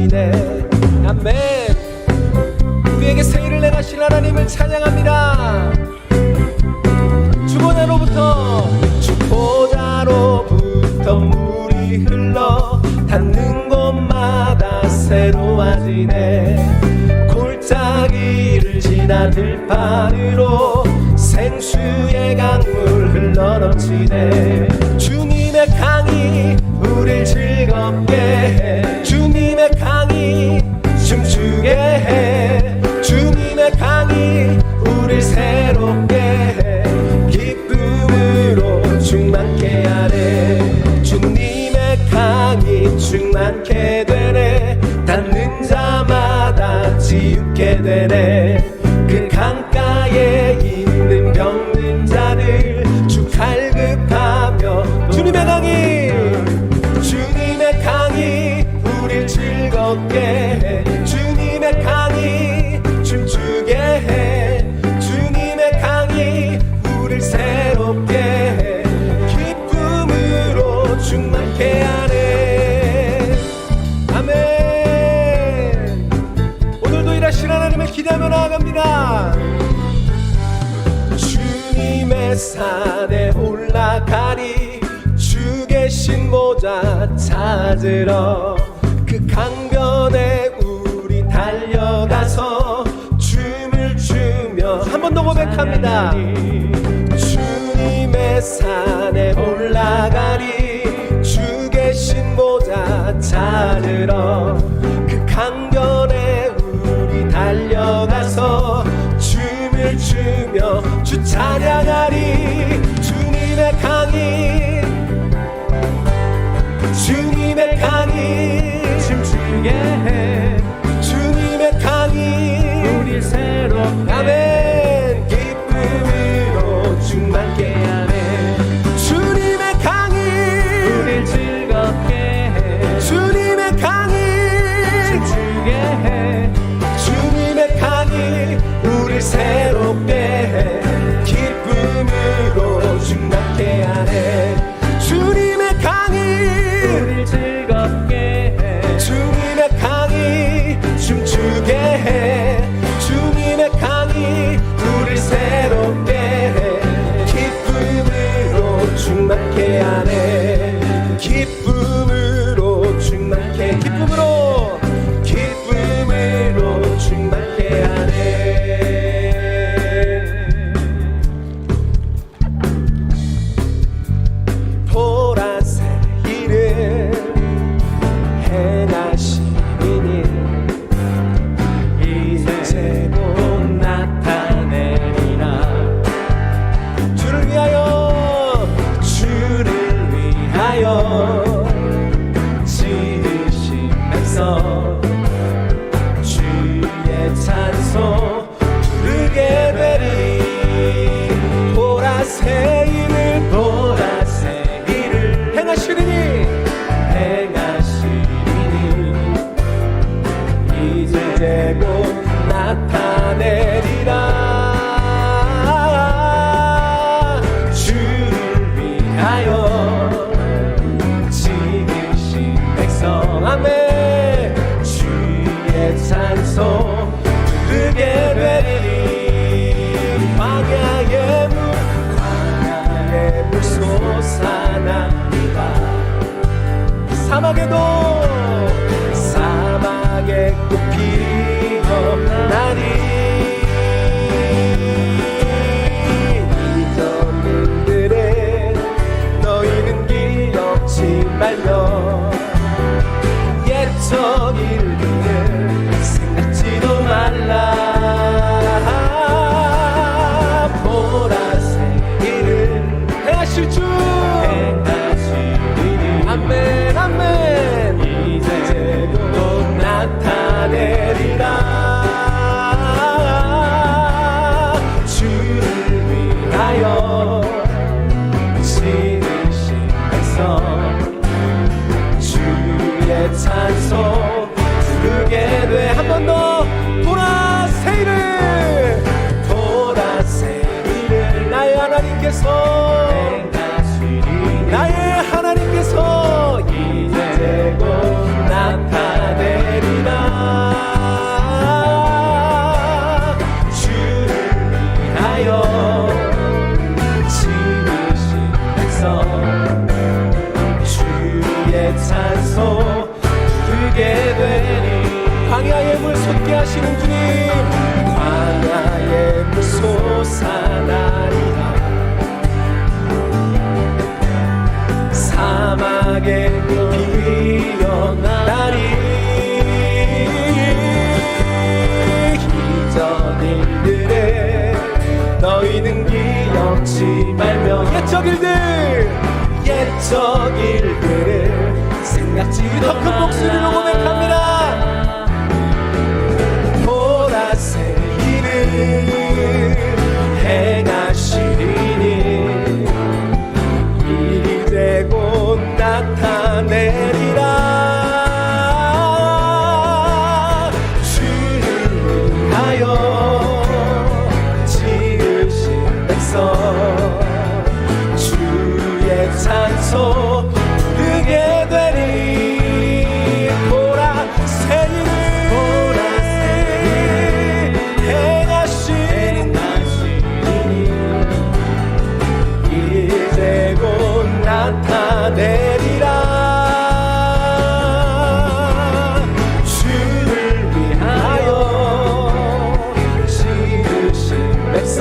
무너지네. 아멘. 우리에게 새 일을 행하신 하나님을 찬양합니다. 주보다로부터 물이 흘러 닿는 곳마다 새로워지네. 골짜기를 지나 들판으로 생수의 강물 흘러넘치네. 주님의 강이 우릴 즐겁게 해. 주님의 강이 춤추게 해. 주님의 강이 우릴 새롭게 해. 기쁨으로 충만케 하네. 주님의 강이 충만케 되네. 닿는 자마다 지우게 되네. 그 강가에 있는 병든 자들 주 갈급하며 주님의 강이 우릴 즐겁게 해. 주님의 강이 춤추게 해. 주님의 강이 우릴 새롭게 해. 기쁨으로 충만케 하네. 아멘. 오늘도 일하신 하나님을 기대하며 나아갑니다. 주님의 산에 올라가리. 주 계신 보좌 찾으러 그 강변에 우리 달려가서 춤을 추며 한 번 더 고백합니다. 주님의 산에 올라가리. 주 계신 보좌 찾으러 그 강변에 우리 달려가서 춤을 추며 주 찬양하리. 주님의 강이 춤추게 해. 주님의 강이 우리 새롭게 아멘. 기쁨으로 충만케 하네. 주님의 강이 우릴 즐겁게 해. 주님의 강이 춤추게 해. 주님의 강이 우릴 새롭게 해. 기쁨으로 충만케 하네. 주님의 강이 우릴 즐겁게 해. 주님의 강이 춤추게 해. 주님의 강이 우릴 새롭게 해. 기쁨으로 충만케 하네. 기쁨으로 충만케. 기쁨으로 충만케 하네. 보라색 일을 행하시니 이제 곧 나타내리라. 주를 위하여 지으신 백성 주의 찬송 부르게 되리. 보라색 일을 행하시리니 이제 곧 나타내리라. 주를 위하여 지으신 백성 아멘. 주의 찬송 부르게 되리니. 광야의 물 솟아나리라. 사막에 꽃 피어나리. 이전들에 너희는 기억지 말며 옛적 일들을 생각지도 말라. 보라색 일을 행하실 주 아멘 아멘. 옛적 일들을 생각지도 더 큰 목소리로 고백합니다. 보라색 일을 행하시리니 이제 곧 나타내리라. 주를 위하여 지으신 백성 주의 찬송 부르게 되리. 보라색 일을 행하시니 이제 곧 나타내리라. 주를 위하여 지으신 백성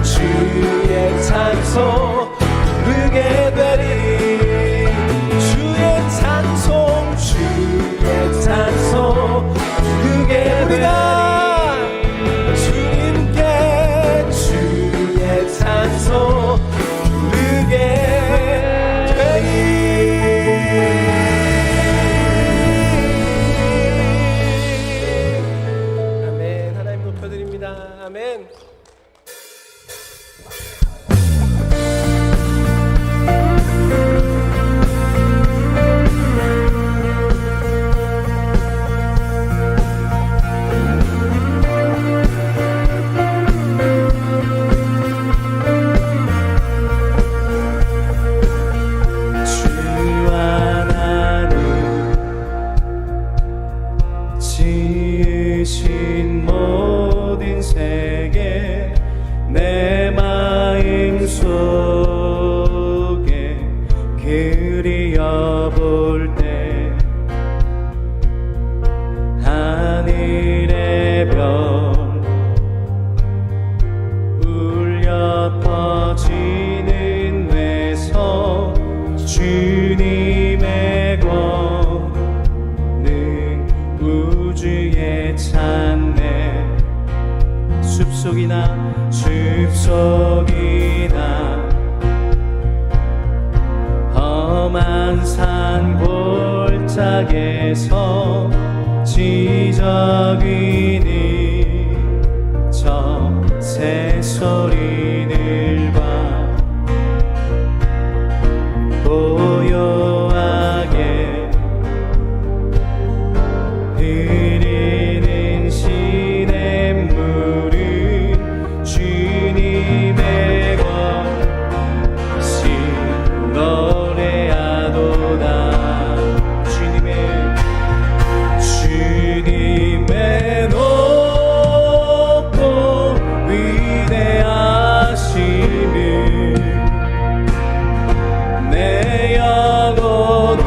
주의 찬송 부르게 되리. 주의 찬송 부르게 되리. 주님께 주의 찬송 부르게 되리. 아멘. 하나님 높여드립니다. 아멘. 지으신 모든 세계 내 마음 속에 그리어볼 때 하늘의 별 울려 퍼지는 외성 주님의 권능 우주에 찬네. 숲속이나 험한 산 골짜기에서 지저귀니 저 새소리를 봐 고요하게 흐르는 시냇물은 주님의 것이 노래하도다. 주님의 높고 위대하심을 내 영혼을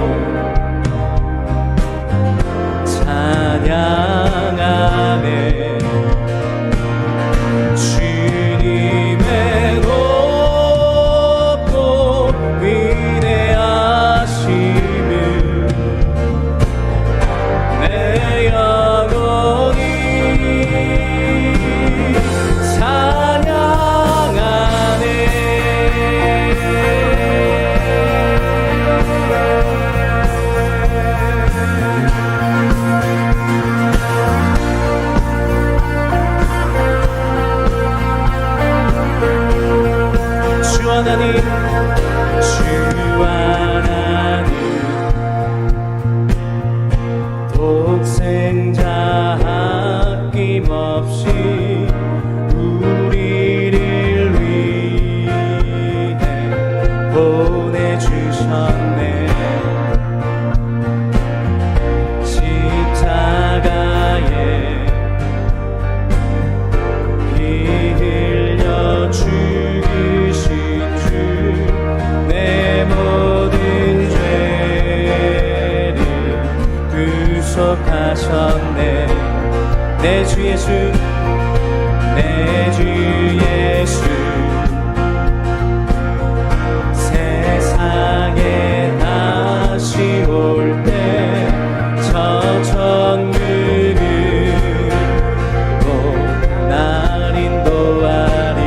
찬양하네. 주님의 높고 위대하심을 내 영혼이 찬양하네. 주 하나님, 주 하나님 독생자 아낌없이 우리를 위해 보내주셨네. 십자가에 피 흘려 죽으신 주 내 모든 죄를 구속하셨네. 내 주 예수, 내 주 예수 세상에 다시 올 때 저 천국을 꼭 날 인도하리.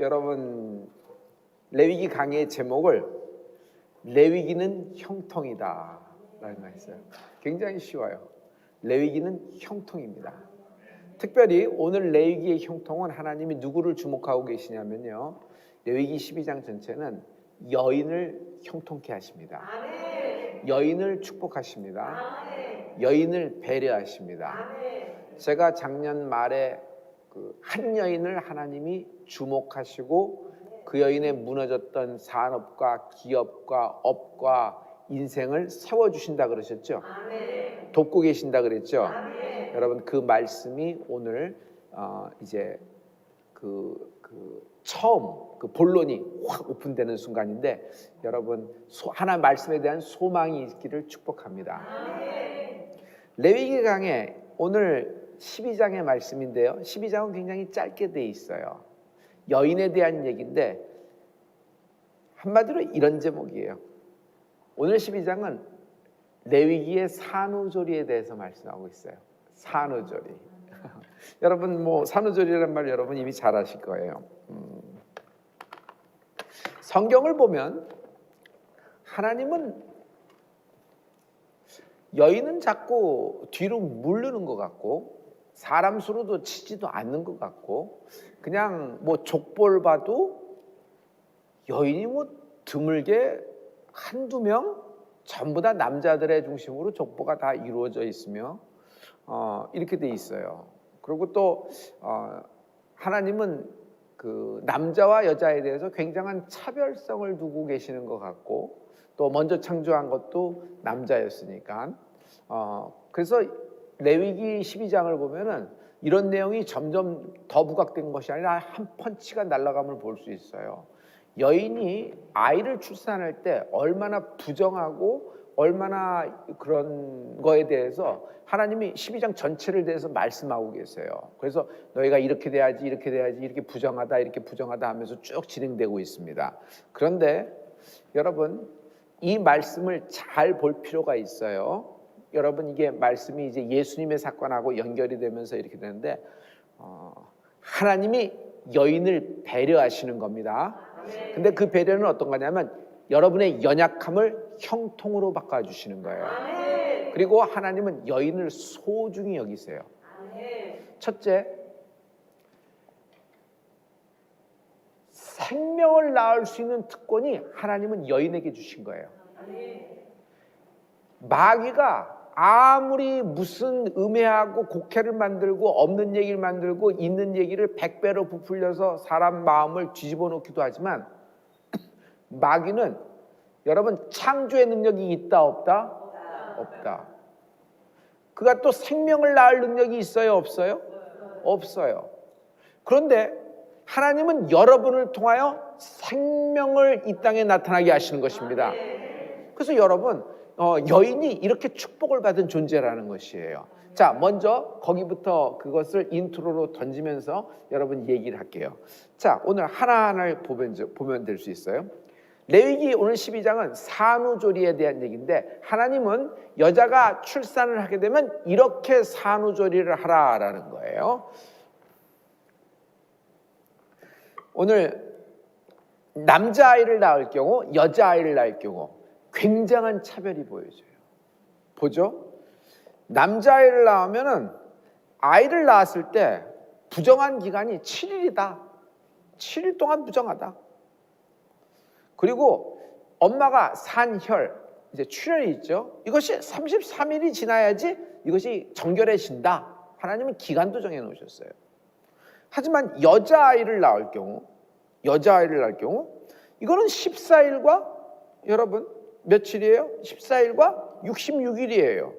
여러분 레위기 강의의 제목을 레위기는 형통이다 라는 거 했어요. 굉장히 쉬워요. 레위기는 형통입니다. 특별히 오늘 레위기의 형통은 하나님이 누구를 주목하고 계시냐면요, 레위기 12장 전체는 여인을 형통케 하십니다. 여인을 축복하십니다. 여인을 배려하십니다. 제가 작년 말에 한 여인을 하나님이 주목하시고 그 여인의 무너졌던 산업과 기업과 업과 인생을 세워주신다 그러셨죠? 돕고 계신다 그랬죠? 여러분 그 말씀이 오늘 이제 처음 본론이 확 오픈되는 순간인데, 여러분 하나님 말씀에 대한 소망이 있기를 축복합니다. 레위기 강의 오늘 12장의 말씀인데요, 12장은 굉장히 짧게 돼 있어요. 여인에 대한 얘기인데 한마디로 이런 제목이에요. 오늘 12장은 레위기의 산후조리에 대해서 말씀하고 있어요. 산후조리. 여러분 뭐 산후조리라는 말 여러분 이미 잘 아실 거예요. 성경을 보면 하나님은 여인은 자꾸 뒤로 물르는 것 같고 사람 수로도 치지도 않는 것 같고, 그냥 뭐 족보를 봐도 여인이 뭐 드물게 한두 명, 전부 다 남자들의 중심으로 족보가 다 이루어져 있으며 이렇게 돼 있어요. 그리고 또 하나님은 그 남자와 여자에 대해서 굉장한 차별성을 두고 계시는 것 같고, 또 먼저 창조한 것도 남자였으니까 그래서 레위기 12장을 보면은 이런 내용이 점점 더 부각된 것이 아니라 한 펀치가 날아감을 볼 수 있어요. 여인이 아이를 출산할 때 얼마나 부정하고 얼마나 그런 거에 대해서 하나님이 12장 전체를 대해서 말씀하고 계세요. 그래서 너희가 이렇게 돼야지, 이렇게 돼야지, 이렇게 부정하다, 이렇게 부정하다 하면서 쭉 진행되고 있습니다. 그런데 여러분 이 말씀을 잘 볼 필요가 있어요. 여러분 이게 말씀이 이제 예수님의 사건하고 연결이 되면서 이렇게 되는데 하나님이 여인을 배려하시는 겁니다. 근데 그 배려는 어떤 거냐면 여러분의 연약함을 형통으로 바꿔주시는 거예요. 그리고 하나님은 여인을 소중히 여기세요. 첫째, 생명을 낳을 수 있는 특권이 하나님은 여인에게 주신 거예요. 마귀가 아무리 무슨 음해하고 곡해를 만들고 없는 얘기를 만들고 있는 얘기를 100배로 부풀려서 사람 마음을 뒤집어 놓기도 하지만, 마귀는 여러분 창조의 능력이 있다 없다? 없다. 그가 또 생명을 낳을 능력이 있어요 없어요? 없어요. 그런데 하나님은 여러분을 통하여 생명을 이 땅에 나타나게 하시는 것입니다. 그래서 여러분 여인이 이렇게 축복을 받은 존재라는 것이에요. 자, 먼저 거기부터 그것을 인트로로 던지면서 여러분 얘기를 할게요. 자, 오늘 하나하나를 보면 될 수 있어요. 레위기 오늘 12장은 산후조리에 대한 얘기인데, 하나님은 여자가 출산을 하게 되면 이렇게 산후조리를 하라라는 거예요. 오늘 남자아이를 낳을 경우, 여자아이를 낳을 경우 굉장한 차별이 보여져요. 보죠? 남자아이를 낳으면은 아이를 낳았을 때 부정한 기간이 7일이다. 7일 동안 부정하다. 그리고 엄마가 산혈, 이제 출혈이 있죠. 이것이 33일이 지나야지 이것이 정결해진다. 하나님은 기간도 정해 놓으셨어요. 하지만 여자아이를 낳을 경우 이거는 14일과 여러분 며칠이에요? 14일과 66일이에요.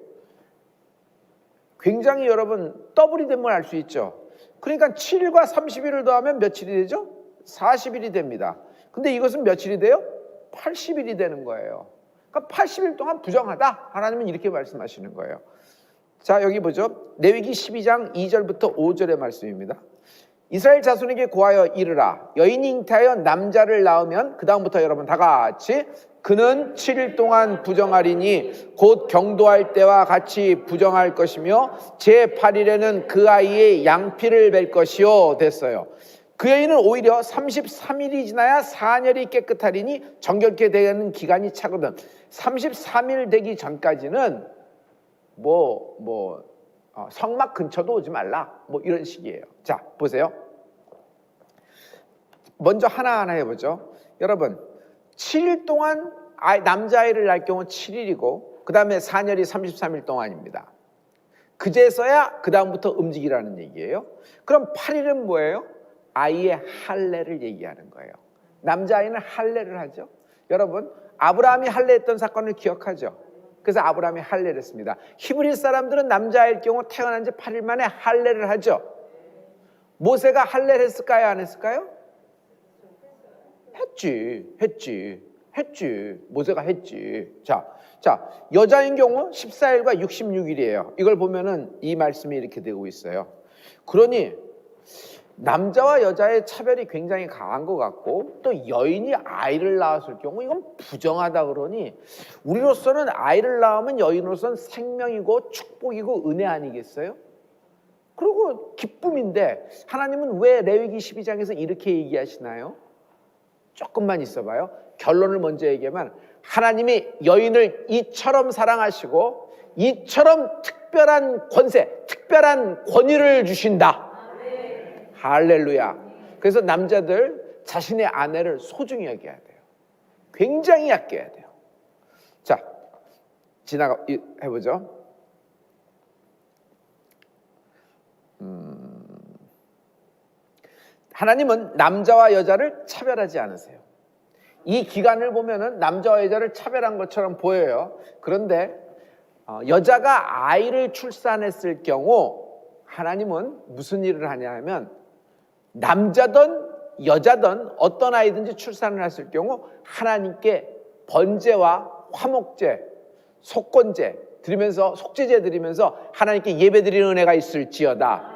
굉장히 여러분 더블이 되면 알 수 있죠. 그러니까 7일과 30일을 더하면 며칠이 되죠? 40일이 됩니다. 근데 이것은 며칠이 돼요? 80일이 되는 거예요. 그러니까 80일 동안 부정하다. 하나님은 이렇게 말씀하시는 거예요. 자, 여기 보죠. 레위기 12장 2절부터 5절의 말씀입니다. 이스라엘 자손에게 고하여 이르라. 여인이 잉태하여 남자를 낳으면, 그 다음부터 여러분 다 같이, 그는 7일 동안 부정하리니 곧 경도할 때와 같이 부정할 것이며 제8일에는 그 아이의 양피를 뵐 것이요. 됐어요. 그 여인은 오히려 33일이 지나야 사녀리 깨끗하리니 정결케 되는 기간이 차거든. 33일 되기 전까지는 성막 근처도 오지 말라. 뭐 이런 식이에요. 자, 보세요. 먼저 하나하나 해보죠. 여러분, 7일 동안 남자아이를 낳을 경우 7일이고 그 다음에 사녀리 33일 동안입니다. 그제서야 그 다음부터 움직이라는 얘기예요. 그럼 8일은 뭐예요? 아이의 할례를 얘기하는 거예요. 남자아이는 할례를 하죠. 여러분, 아브라함이 할례했던 사건을 기억하죠? 그래서 아브라함이 할례를 했습니다. 히브리 사람들은 남자아이일 경우 태어난 지 8일 만에 할례를 하죠. 모세가 할례를 했을까요? 안 했을까요? 했지. 모세가 했지. 자, 여자인 경우 14일과 66일이에요. 이걸 보면은 이 말씀이 이렇게 되고 있어요. 그러니 남자와 여자의 차별이 굉장히 강한 것 같고, 또 여인이 아이를 낳았을 경우 이건 부정하다 그러니, 우리로서는 아이를 낳으면 여인으로서는 생명이고 축복이고 은혜 아니겠어요? 그리고 기쁨인데 하나님은 왜 레위기 12장에서 이렇게 얘기하시나요? 조금만 있어봐요. 결론을 먼저 얘기하면, 하나님이 여인을 이처럼 사랑하시고 이처럼 특별한 권세, 특별한 권위를 주신다. 할렐루야. 그래서 남자들 자신의 아내를 소중히 여겨야 돼요. 굉장히 아껴야 돼요. 자, 해보죠. 하나님은 남자와 여자를 차별하지 않으세요. 이 기간을 보면은 남자와 여자를 차별한 것처럼 보여요. 그런데 여자가 아이를 출산했을 경우 하나님은 무슨 일을 하냐 하면, 남자든 여자든 어떤 아이든지 출산을 했을 경우 하나님께 번제와 화목제, 속건제 드리면서, 속죄제 드리면서 하나님께 예배 드리는 은혜가 있을지어다.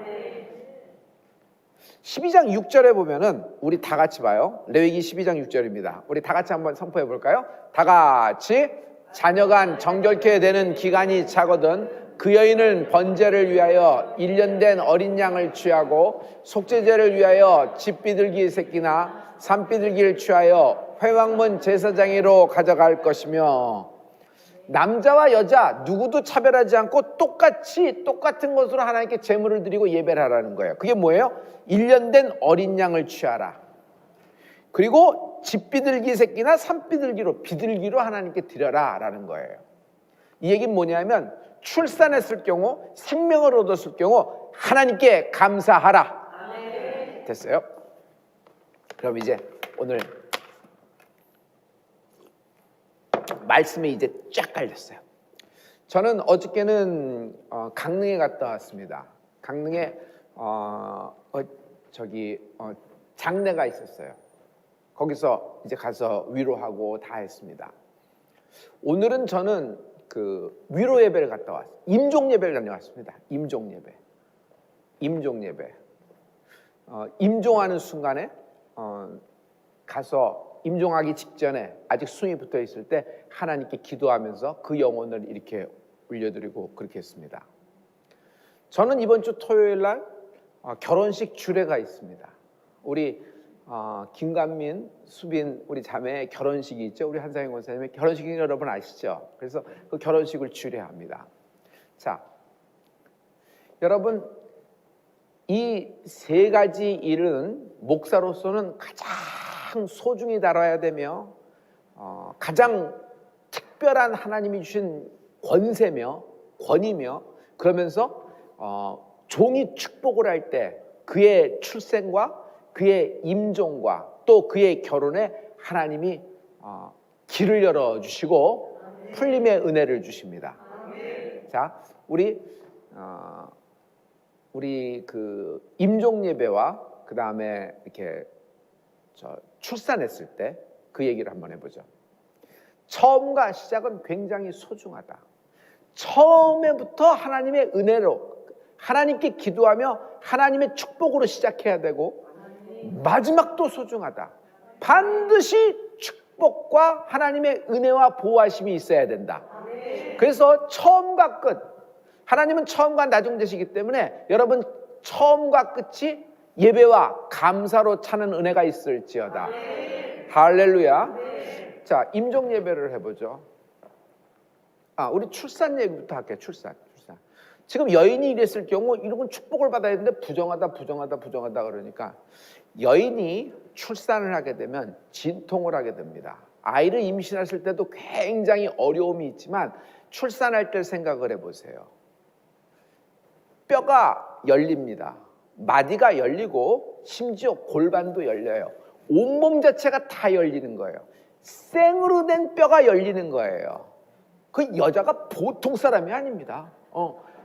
12장 6절에 보면은, 우리 다 같이 봐요. 레위기 12장 6절입니다. 우리 다 같이 한번 선포해 볼까요? 다 같이. 자녀간 정결케 되는 기간이 차거든 그 여인은 번제를 위하여 1년 된 어린 양을 취하고, 속죄제를 위하여 집비둘기 새끼나 산비둘기를 취하여 회막문 제사장으로 가져갈 것이며, 남자와 여자 누구도 차별하지 않고 똑같은 것으로 하나님께 제물을 드리고 예배를 하라는 거예요. 그게 뭐예요? 1년 된 어린 양을 취하라. 그리고 집비둘기 새끼나 산비둘기로, 비둘기로 하나님께 드려라 라는 거예요. 이 얘기는 뭐냐면, 출산했을 경우, 생명을 얻었을 경우 하나님께 감사하라. 됐어요? 그럼 이제 오늘 말씀이 이제 쫙 깔렸어요. 저는 어저께는 강릉에 갔다 왔습니다. 강릉에 장례가 있었어요. 거기서 이제 가서 위로하고 다 했습니다. 오늘은 저는 그 위로 예배를 갔다 왔어요. 임종 예배를 다녀왔습니다. 임종 예배. 임종하는 순간에 가서 임종하기 직전에 아직 숨이 붙어 있을 때 하나님께 기도하면서 그 영혼을 이렇게 올려드리고 그렇게 했습니다. 저는 이번 주 토요일 날 결혼식 주례가 있습니다. 우리 김관민, 수빈 우리 자매의 결혼식이 있죠. 우리 한상영 원사님의 결혼식이 여러분 아시죠? 그래서 그 결혼식을 주례합니다. 자, 여러분, 이 세 가지 일은 목사로서는 가장 소중히 다뤄야 되며 가장 특별한 하나님이 주신 권세며 권위며, 그러면서 종이 축복을 할 때 그의 출생과 그의 임종과 또 그의 결혼에 하나님이 길을 열어주시고 풀림의 은혜를 주십니다. 자, 우리 그 임종 예배와 그 다음에 이렇게 출산했을 때 그 얘기를 한번 해보죠. 처음과 시작은 굉장히 소중하다. 처음에부터 하나님의 은혜로, 하나님께 기도하며 하나님의 축복으로 시작해야 되고, 마지막도 소중하다. 반드시 축복과 하나님의 은혜와 보호하심이 있어야 된다. 그래서 처음과 끝, 하나님은 처음과 나중되시기 때문에 여러분 처음과 끝이 예배와 감사로 차는 은혜가 있을지어다. 할렐루야. 자, 임종 예배를 해보죠. 우리 출산 얘기부터 할게요. 출산. 지금 여인이 이랬을 경우 이런 건 축복을 받아야 되는데 부정하다 그러니까 여인이 출산을 하게 되면 진통을 하게 됩니다. 아이를 임신하실 때도 굉장히 어려움이 있지만 출산할 때 생각을 해보세요. 뼈가 열립니다. 마디가 열리고 심지어 골반도 열려요. 온몸 자체가 다 열리는 거예요. 생으로 된 뼈가 열리는 거예요. 그 여자가 보통 사람이 아닙니다.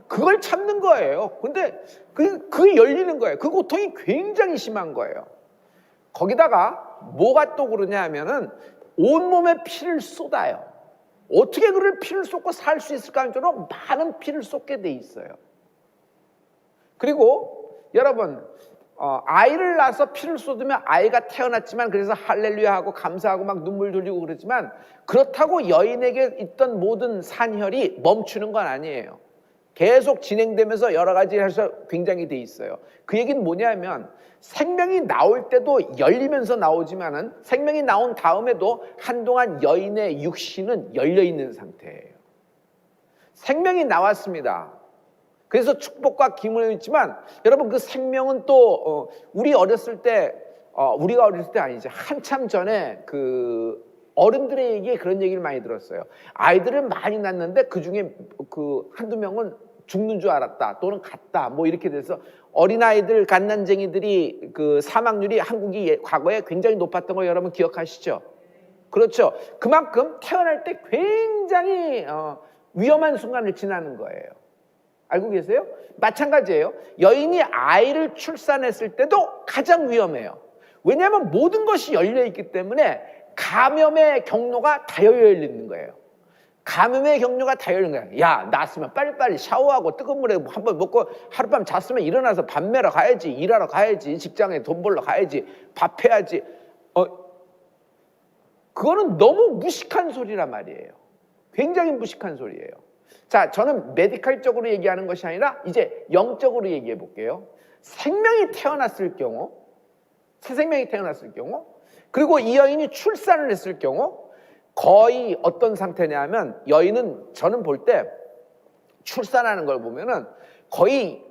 그걸 참는 거예요. 근데 그게 열리는 거예요. 그 고통이 굉장히 심한 거예요. 거기다가 뭐가 또 그러냐 하면은 온몸에 피를 쏟아요. 어떻게 그를 피를 쏟고 살 수 있을까 하는 줄로 많은 피를 쏟게 돼 있어요. 그리고 여러분 아이를 낳아서 피를 쏟으면 아이가 태어났지만 그래서 할렐루야 하고 감사하고 막 눈물 돌리고 그러지만 그렇다고 여인에게 있던 모든 산혈이 멈추는 건 아니에요. 계속 진행되면서 여러 가지 해서 굉장히 돼 있어요. 그 얘기는 뭐냐면 생명이 나올 때도 열리면서 나오지만은 생명이 나온 다음에도 한동안 여인의 육신은 열려 있는 상태예요. 생명이 나왔습니다. 그래서 축복과 기쁨은 있지만 여러분 그 생명은 또 우리가 어렸을 때 아니지 한참 전에 그 어른들의 얘기에 그런 얘기를 많이 들었어요. 아이들을 많이 낳는데 그 중에 그 한두 명은 죽는 줄 알았다 또는 갔다 뭐 이렇게 돼서 어린아이들 갓난쟁이들이 그 사망률이 한국이 과거에 굉장히 높았던 거 여러분 기억하시죠? 그렇죠. 그만큼 태어날 때 굉장히 위험한 순간을 지나는 거예요. 알고 계세요? 마찬가지예요. 여인이 아이를 출산했을 때도 가장 위험해요. 왜냐하면 모든 것이 열려있기 때문에 감염의 경로가 다 열려있는 거예요. 감염의 경로가 다 열린 거야. 야, 낳았으면 빨리빨리 샤워하고 뜨거운 물에 한번 먹고 하룻밤 잤으면 일어나서 밥 매러 가야지, 일하러 가야지, 직장에 돈 벌러 가야지, 밥 해야지. 그거는 너무 무식한 소리란 말이에요. 굉장히 무식한 소리예요. 자, 저는 메디컬적으로 얘기하는 것이 아니라 이제 영적으로 얘기해 볼게요. 생명이 태어났을 경우, 새 생명이 태어났을 경우, 그리고 이 여인이 출산을 했을 경우 거의 어떤 상태냐면 여인은 저는 볼 때 출산하는 걸 보면은 거의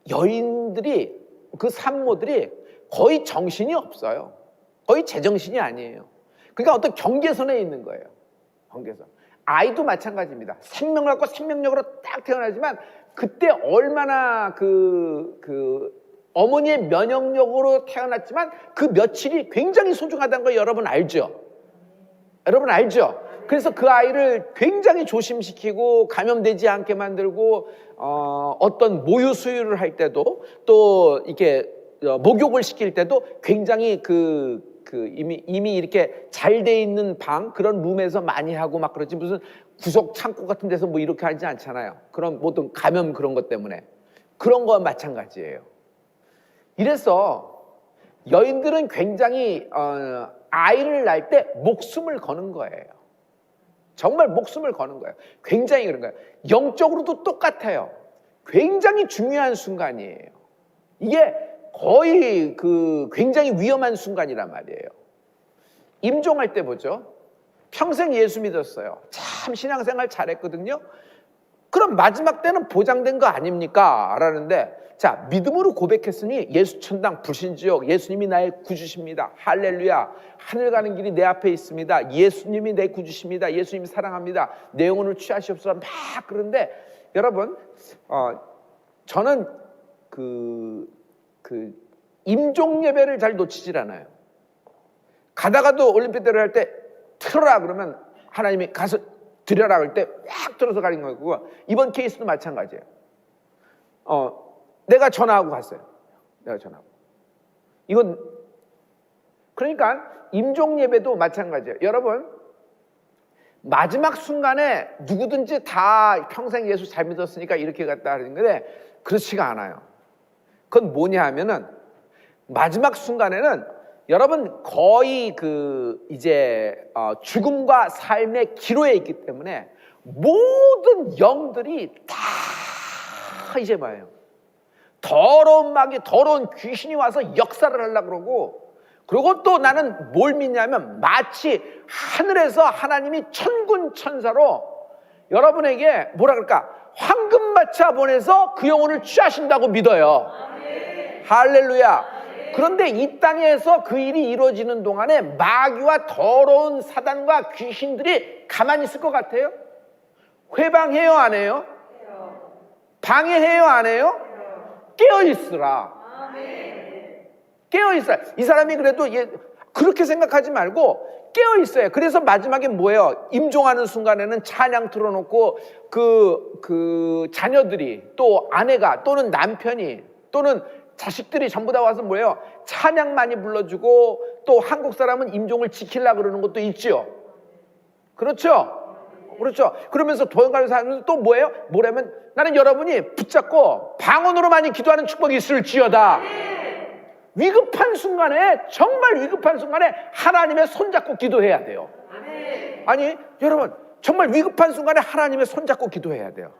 여인들이 그 산모들이 거의 정신이 없어요. 거의 제정신이 아니에요. 그러니까 어떤 경계선에 있는 거예요. 경계선. 아이도 마찬가지입니다. 생명을 갖고 생명력으로 딱 태어나지만 그때 얼마나 어머니의 면역력으로 태어났지만 그 며칠이 굉장히 소중하다는 거 여러분 알죠? 여러분 알죠? 그래서 그 아이를 굉장히 조심시키고 감염되지 않게 만들고 어떤 모유 수유를 할 때도 또 이렇게 목욕을 시킬 때도 굉장히 이미 이렇게 잘 돼 있는 방 그런 룸에서 많이 하고 막 그러지 무슨 구석 창고 같은 데서 뭐 이렇게 하지 않잖아요. 그런 모든 감염 그런 것 때문에 그런 거와 마찬가지예요. 이래서 여인들은 굉장히 아이를 낳을 때 목숨을 거는 거예요. 정말 목숨을 거는 거예요. 굉장히 그런 거예요. 영적으로도 똑같아요. 굉장히 중요한 순간이에요. 이게 거의 굉장히 위험한 순간이란 말이에요. 임종할 때 보죠. 평생 예수 믿었어요. 참 신앙생활 잘했거든요. 그럼 마지막 때는 보장된 거 아닙니까? 라는데 자, 믿음으로 고백했으니 예수 천당 불신지옥 예수님이 나의 구주십니다. 할렐루야. 하늘 가는 길이 내 앞에 있습니다. 예수님이 내 구주십니다. 예수님이 사랑합니다. 내 영혼을 취하시옵소서 막 그런데 여러분 저는 임종 예배를 잘 놓치질 않아요. 가다가도 올림픽대로 할 때 틀어라 그러면 하나님이 가서 드려라 그럴 때 확 틀어서 가는 거고 이번 케이스도 마찬가지예요. 내가 전화하고 갔어요. 내가 전화하고. 이건 그러니까 임종 예배도 마찬가지예요. 여러분 마지막 순간에 누구든지 다 평생 예수 잘 믿었으니까 이렇게 갔다 하는 건데 그렇지가 않아요. 그건 뭐냐 하면은 마지막 순간에는 여러분 거의 이제 죽음과 삶의 기로에 있기 때문에 모든 영들이 다 이제 뭐예요? 더러운 마귀, 더러운 귀신이 와서 역사를 하려고 그러고, 그리고 또 나는 뭘 믿냐면 마치 하늘에서 하나님이 천군 천사로 여러분에게 뭐라 그럴까, 황금마차 보내서 그 영혼을 취하신다고 믿어요. 할렐루야. 그런데 이 땅에서 그 일이 이루어지는 동안에 마귀와 더러운 사단과 귀신들이 가만히 있을 것 같아요? 회방해요, 안 해요? 방해해요, 안 해요? 깨어있으라. 깨어있어요. 이 사람이 그래도 그렇게 생각하지 말고 깨어있어요. 그래서 마지막에 뭐예요? 임종하는 순간에는 찬양 틀어놓고 그 자녀들이, 또 아내가, 또는 남편이, 또는 자식들이 전부 다 와서 뭐예요? 찬양 많이 불러주고, 또 한국 사람은 임종을 지키려고 그러는 것도 있지요. 그렇죠? 그렇죠. 그러면서 도망가는 사람은 또 뭐예요? 뭐라면, 나는 여러분이 붙잡고 방언으로 많이 기도하는 축복이 있을지어다. 위급한 순간에, 정말 위급한 순간에 하나님의 손잡고 기도해야 돼요. 아니 여러분, 정말 위급한 순간에 하나님의 손잡고 기도해야 돼요.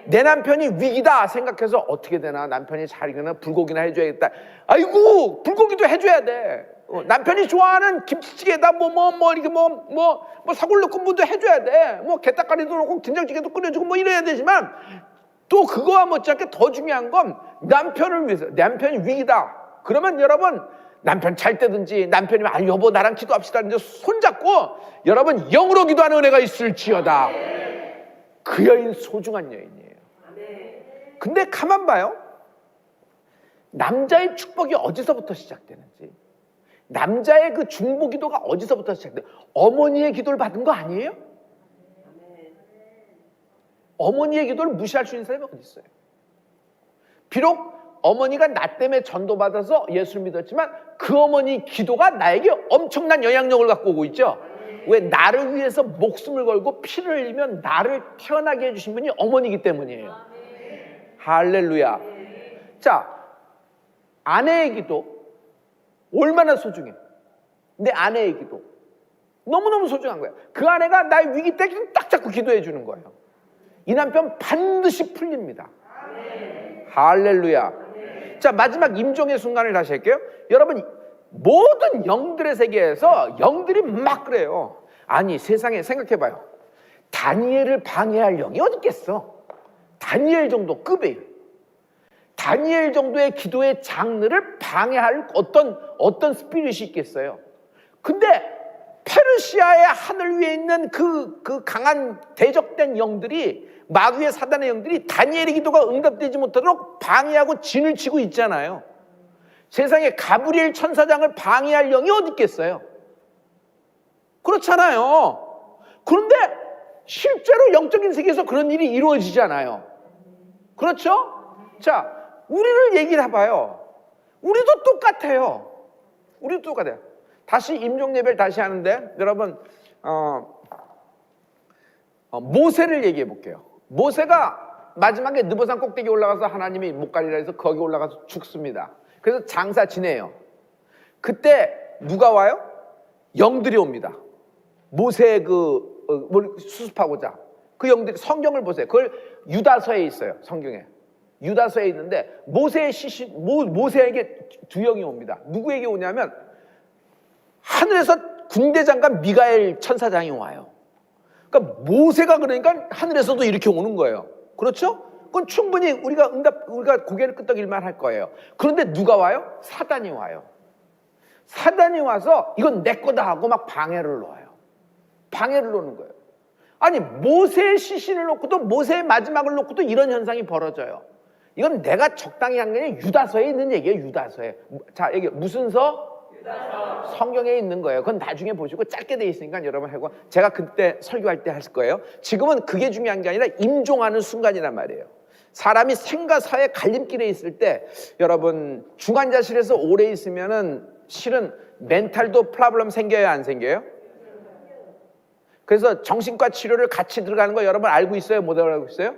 내 남편이 위기다 생각해서 어떻게 되나, 남편이 잘 익으나 불고기나 해줘야겠다. 아이고, 불고기도 해줘야 돼. 남편이 좋아하는 김치찌개에다 이렇게 사골 넣고 뭐도 해줘야 돼. 게딱가리도 넣고 된장찌개도 끓여주고 이래야 되지만, 또 그거와 못지않게 더 중요한 건 남편을 위해서. 남편이 위기다 그러면 여러분, 남편 잘 때든지 남편이 여보 나랑 기도합시다 이제 손잡고 여러분 영으로 기도하는 은혜가 있을지어다. 그 여인 소중한 여인이에요. 근데 가만 봐요. 남자의 축복이 어디서부터 시작되는지, 남자의 그 중보 기도가 어디서부터 시작돼요? 어머니의 기도를 받은 거 아니에요? 어머니의 기도를 무시할 수 있는 사람이 어디 있어요? 비록 어머니가 나 때문에 전도받아서 예수를 믿었지만 그 어머니 기도가 나에게 엄청난 영향력을 갖고 오고 있죠. 왜? 나를 위해서 목숨을 걸고 피를 흘리면 나를 태어나게 해주신 분이 어머니이기 때문이에요. 할렐루야. 자, 아내의 기도 얼마나 소중해. 내 아내의 기도 너무너무 소중한 거예요. 그 아내가 나의 위기 때 딱 잡고 기도해 주는 거예요. 이 남편 반드시 풀립니다. 할렐루야. 자, 마지막 임종의 순간을 다시 할게요. 여러분, 모든 영들의 세계에서 영들이 막 그래요. 아니 세상에 생각해봐요. 다니엘을 방해할 영이 어디 있겠어? 다니엘 정도 급이에요. 다니엘 정도의 기도의 장르를 방해할 어떤 스피릿이 있겠어요? 근데 페르시아의 하늘 위에 있는 그 강한 대적된 영들이, 마귀의 사단의 영들이 다니엘의 기도가 응답되지 못하도록 방해하고 진을 치고 있잖아요. 세상에 가브리엘 천사장을 방해할 영이 어디 있겠어요? 그렇잖아요. 그런데 실제로 영적인 세계에서 그런 일이 이루어지잖아요. 그렇죠? 자, 우리를 얘기를 해봐요. 우리도 똑같아요. 우리도 똑같아요. 다시 임종 예배를 다시 하는데, 여러분 모세를 얘기해 볼게요. 모세가 마지막에 느보산 꼭대기 올라가서 하나님이 못 가리라 해서 거기 올라가서 죽습니다. 그래서 장사 지내요. 그때 누가 와요? 영들이 옵니다. 모세의 뭘 수습하고자. 그 영들이, 성경을 보세요. 그걸 유다서에 있어요. 성경에 유다서에 있는데, 모세의 모세에게 두 영이 옵니다. 누구에게 오냐면 하늘에서 군대장관 미가엘 천사장이 와요. 그러니까 모세가, 그러니까 하늘에서도 이렇게 오는 거예요. 그렇죠? 그건 충분히 우리가 고개를 끄덕일만 할 거예요. 그런데 누가 와요? 사단이 와요. 사단이 와서 이건 내 거다 하고 막 방해를 놓아요. 방해를 놓는 거예요. 아니 모세의 시신을 놓고도, 모세의 마지막을 놓고도 이런 현상이 벌어져요. 이건 내가 적당히 한 게 아니라 유다서에 있는 얘기예요. 유다서에. 자, 이게 무슨 서? 유다서. 성경에 있는 거예요. 그건 나중에 보시고, 짧게 돼 있으니까 여러분 하고, 제가 그때 설교할 때 하실 거예요. 지금은 그게 중요한 게 아니라 임종하는 순간이란 말이에요. 사람이 생과 사의 갈림길에 있을 때, 여러분 중환자실에서 오래 있으면은 실은 멘탈도 프로블럼 생겨요, 안 생겨요? 그래서 정신과 치료를 같이 들어가는 거 여러분 알고 있어요? 못 알고 있어요?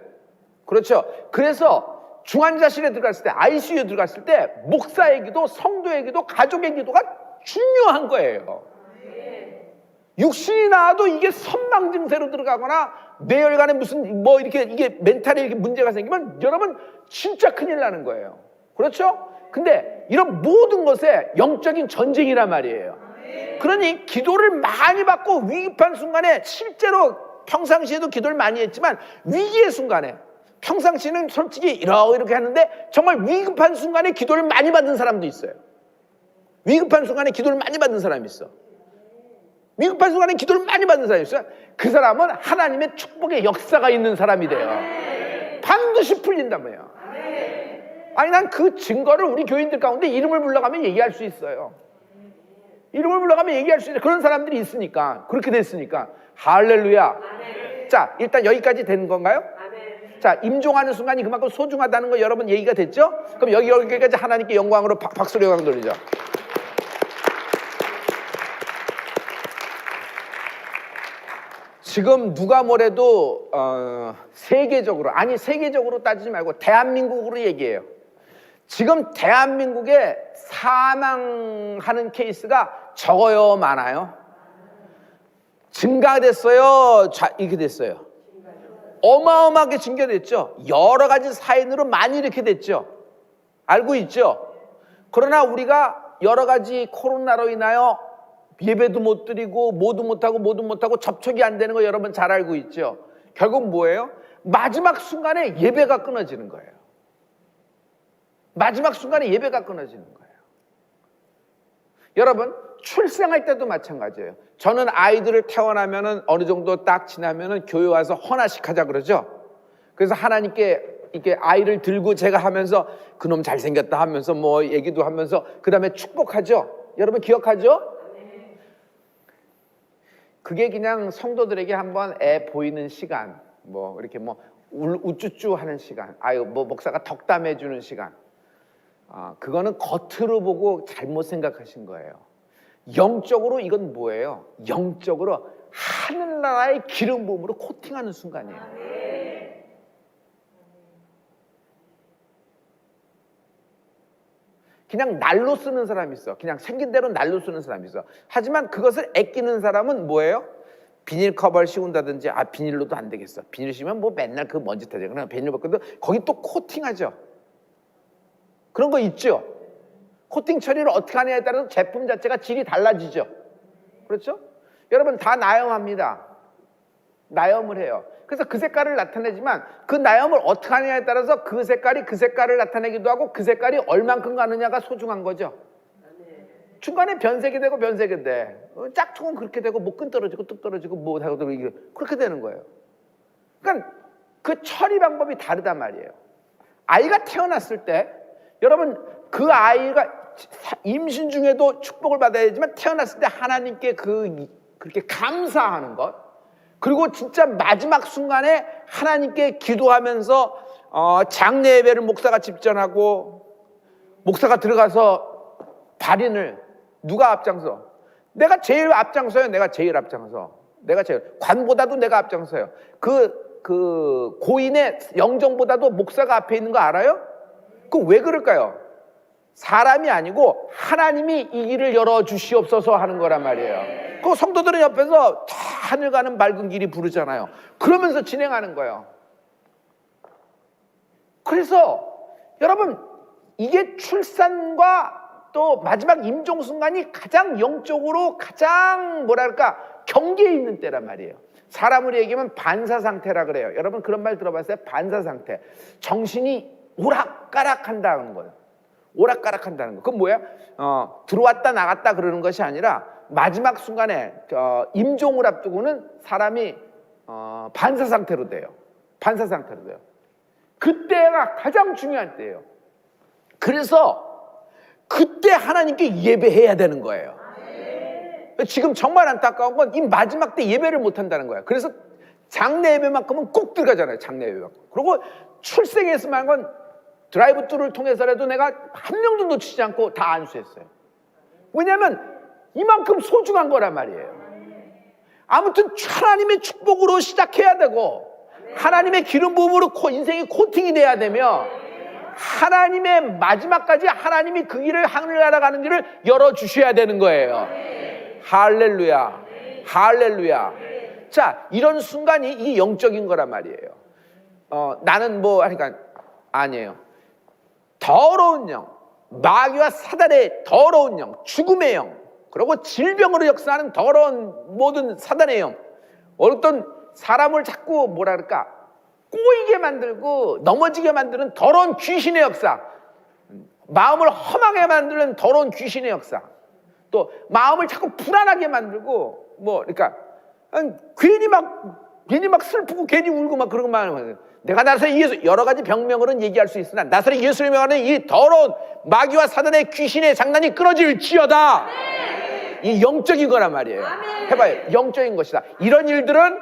그렇죠. 그래서 중환자실에 들어갔을 때, ICU에 들어갔을 때 목사의 기도, 성도의 기도, 가족의 기도가 중요한 거예요. 육신이 나와도 이게 선망 증세로 들어가거나 뇌혈관에 무슨 이게 멘탈에 이렇게 문제가 생기면 여러분 진짜 큰일 나는 거예요. 그렇죠? 근데 이런 모든 것에 영적인 전쟁이란 말이에요. 그러니 기도를 많이 받고 위급한 순간에 실제로 평상시에도 기도를 많이 했지만 위기의 순간에 평상시는 솔직히 이렇게 하는데 정말 위급한 순간에 기도를 많이 받는 사람도 있어요. 위급한 순간에 기도를 많이 받는 사람이 있어. 위급한 순간에 기도를 많이 받는 사람이 있어요. 그 사람은 하나님의 축복의 역사가 있는 사람이 돼요. 반드시 풀린다며요. 아니 난 그 증거를 우리 교인들 가운데 이름을 불러가면 얘기할 수 있어요. 이름을 불러가면 얘기할 수 있는 그런 사람들이 있으니까 그렇게 됐으니까 할렐루야. 자 일단 여기까지 된 건가요? 자 임종하는 순간이 그만큼 소중하다는 거 여러분 얘기가 됐죠? 그럼 여기까지 하나님께 영광으로 박수로 영광 돌리죠. 지금 누가 뭐래도 세계적으로 따지지 말고 대한민국으로 얘기해요. 지금 대한민국에 사망하는 케이스가 적어요, 많아요? 증가됐어요? 이렇게 됐어요? 어마어마하게 증가됐죠. 여러 가지 사인으로 많이 이렇게 됐죠. 알고 있죠? 그러나 우리가 여러 가지 코로나로 인하여 예배도 못 드리고 모두 못하고 접촉이 안 되는 거 여러분 잘 알고 있죠? 결국 뭐예요? 마지막 순간에 예배가 끊어지는 거예요. 마지막 순간에 예배가 끊어지는 거예요. 여러분 출생할 때도 마찬가지예요. 저는 아이들을 태어나면은 어느 정도 딱 지나면은 교회 와서 헌화식 하자 그러죠. 그래서 하나님께 이렇게 아이를 들고 제가 하면서 그놈 잘생겼다 하면서 뭐 얘기도 하면서 그 다음에 축복하죠. 여러분 기억하죠? 그게 그냥 성도들에게 한번 애 보이는 시간, 뭐 이렇게 뭐 우쭈쭈 하는 시간, 아유 뭐 목사가 덕담해 주는 시간. 그거는 겉으로 보고 잘못 생각하신 거예요. 영적으로 이건 뭐예요? 영적으로 하늘나라의 기름 부음으로 코팅하는 순간이에요. 그냥 날로 쓰는 사람이 있어. 그냥 생긴 대로 날로 쓰는 사람이 있어. 하지만 그것을 아끼는 사람은 뭐예요? 비닐 커버를 씌운다든지 비닐로도 안 되겠어. 비닐 씌우면 뭐 맨날 그 먼지 타죠. 그냥 비닐 벗고도 거기 또 코팅하죠. 그런 거 있죠. 코팅 처리를 어떻게 하느냐에 따라서 제품 자체가 질이 달라지죠. 그렇죠? 여러분 다 나염합니다. 나염을 해요. 그래서 그 색깔을 나타내지만 그 나염을 어떻게 하느냐에 따라서 그 색깔이 그 색깔을 나타내기도 하고 그 색깔이 얼만큼 가느냐가 소중한 거죠. 중간에 변색이 되고 변색이 돼. 짝퉁은 그렇게 되고 목끈 떨어지고 뚝 떨어지고 뭐 하고 그렇게 되는 거예요. 그러니까 그 처리 방법이 다르단 말이에요. 아이가 태어났을 때 여러분 그 아이가 임신 중에도 축복을 받아야 되지만 태어났을 때 하나님께 그렇게 감사하는 것, 그리고 진짜 마지막 순간에 하나님께 기도하면서 장례 예배를 목사가 집전하고 목사가 들어가서 발인을 누가 앞장서? 내가 제일 앞장서요. 내가 제일 관보다도 내가 앞장서요. 그 고인의 영정보다도 목사가 앞에 있는 거 알아요? 그 왜 그럴까요? 사람이 아니고 하나님이 이 길을 열어주시옵소서 하는 거란 말이에요. 그 성도들은 옆에서 다 하늘 가는 맑은 길이 부르잖아요. 그러면서 진행하는 거예요. 그래서 여러분 이게 출산과 또 마지막 임종 순간이 가장 영적으로 가장 경계에 있는 때란 말이에요. 사람으로 얘기하면 반사 상태라 그래요. 여러분 그런 말 들어봤어요? 반사 상태. 정신이 오락가락한다는 거예요. 오락가락한다는 거. 그건 뭐야? 들어왔다 나갔다 그러는 것이 아니라 마지막 순간에 임종을 앞두고는 사람이 반사 상태로 돼요. 반사 상태로 돼요. 그때가 가장 중요한 때예요. 그래서 그때 하나님께 예배해야 되는 거예요. 지금 정말 안타까운 건 이 마지막 때 예배를 못 한다는 거야. 그래서 장례 예배만큼은 꼭 들어가잖아요. 장례 예배만큼. 그리고 출생했으면 건 드라이브뚜를 통해서라도 내가 한 명도 놓치지 않고 다 안수했어요. 왜냐하면 이만큼 소중한 거란 말이에요. 아무튼 하나님의 축복으로 시작해야 되고 하나님의 기름 부음으로 인생이 코팅이 돼야 되며 하나님의 마지막까지 하나님이 그 길을 하늘나라 가는 길을 열어주셔야 되는 거예요. 할렐루야, 할렐루야. 자, 이런 순간이 이 영적인 거란 말이에요. 나는 뭐 하니까 아니에요. 더 더러운 영, 마귀와 사단의 더러운 영, 죽음의 영, 그리고 질병으로 역사하는 더러운 모든 사단의 영, 어떤 사람을 자꾸 뭐라 그럴까 꼬이게 만들고 넘어지게 만드는 더러운 귀신의 역사, 마음을 험하게 만드는 더러운 귀신의 역사, 또 마음을 자꾸 불안하게 만들고 뭐 그러니까 괜히 막 슬프고 괜히 울고 막 그런 것만 하는. 내가 나사렛 예수, 여러 가지 병명으로는 얘기할 수 있으나 나사렛 예수를 명하는 이 더러운 마귀와 사단의 귀신의 장난이 끊어질지어다. 이 영적인 거란 말이에요. 해봐요. 영적인 것이다. 이런 일들은